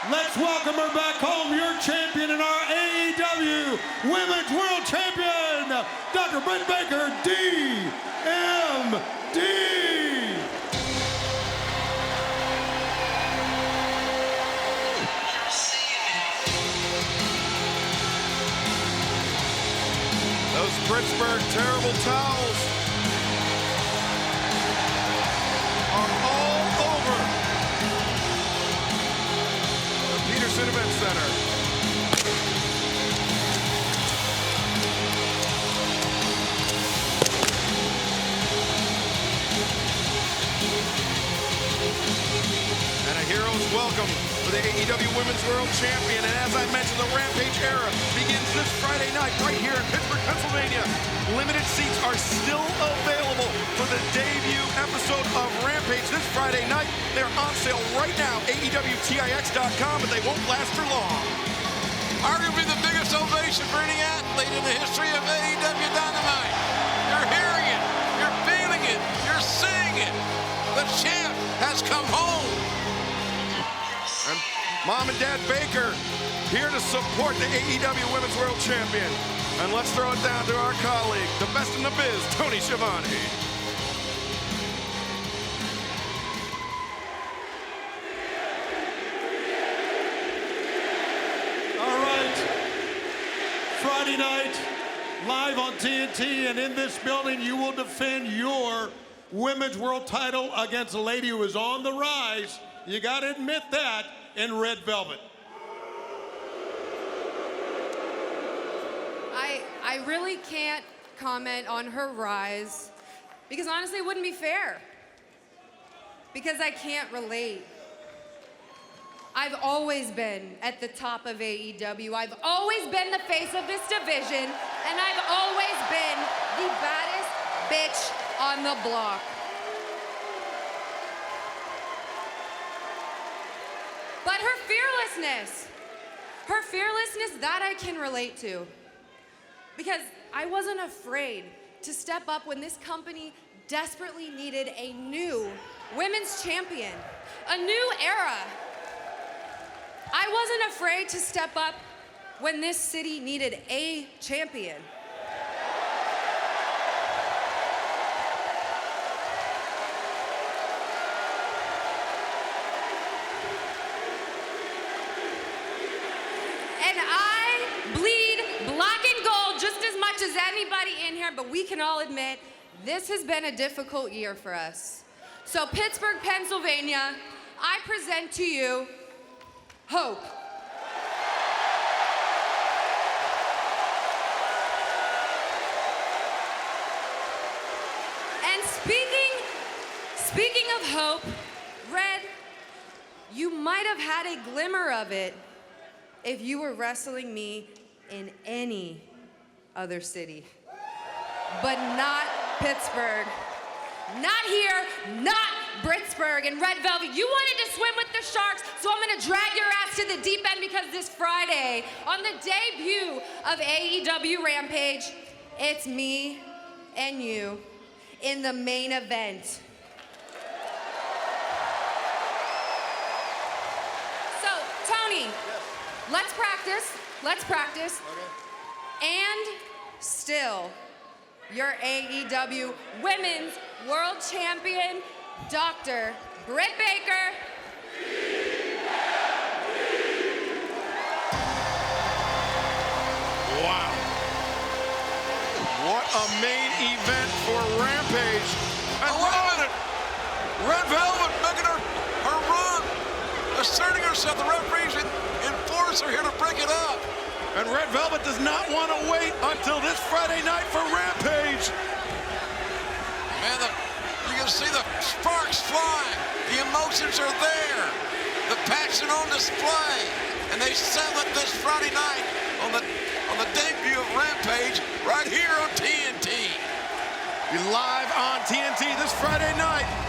Let's welcome her back home, your champion and our AEW Women's World Champion, Dr. Britt Baker, DMD. Those Pittsburgh terrible towels are all over the Peterson Event Center. And a hero's welcome for the AEW Women's World Champion. And as I mentioned, the Rampage era begins this Friday night right here in Pittsburgh, Pennsylvania. Limited seats are still available for the debut episode of Rampage this Friday night. They're on sale right now, AEWTIX.com, but they won't last for long. Arguably the biggest ovation for any athlete in the history of AEW Dynamite. You're hearing it, you're feeling it, you're seeing it. The champ has come home. And Mom and Dad Baker here to support the AEW Women's World Champion. And let's throw it down to our colleague, the best in the biz, Tony Schiavone. All right, Friday night, live on TNT, and in this building, you will defend your Women's World title against a lady who is on the rise. You got to admit that, in red velvet. I really can't comment on her rise because honestly it wouldn't be fair because I can't relate. I've always been at the top of AEW. I've always been the face of this division, and I've always been the baddest bitch on the block. But her fearlessness, that I can relate to. Because I wasn't afraid to step up when this company desperately needed a new women's champion, a new era. I wasn't afraid to step up when this city needed a champion. And I bleed black and gold just as much as anybody in here, but we can all admit this has been a difficult year for us. So Pittsburgh, Pennsylvania, I present to you hope. And speaking of hope, Red, you might have had a glimmer of it if you were wrestling me in any other city, but not Pittsburgh. Not here, not Pittsburgh and Red Velvet. You wanted to swim with the Sharks, so I'm gonna drag your ass to the deep end because this Friday, on the debut of AEW Rampage, it's me and you in the main event. So, Tony, let's practice. Okay. And still, your AEW Women's World Champion, Dr. Britt Baker. Wow. What a main event for Rampage. And wait a minute. Red Velvet making her run, asserting herself. The referee's enforcer here to break it up. And Red Velvet does not want to wait until this Friday night for Rampage. Man, you can see the sparks flying. The emotions are there. The passion on display. And they settle it this Friday night on the debut of Rampage right here on TNT. Be live on TNT this Friday night.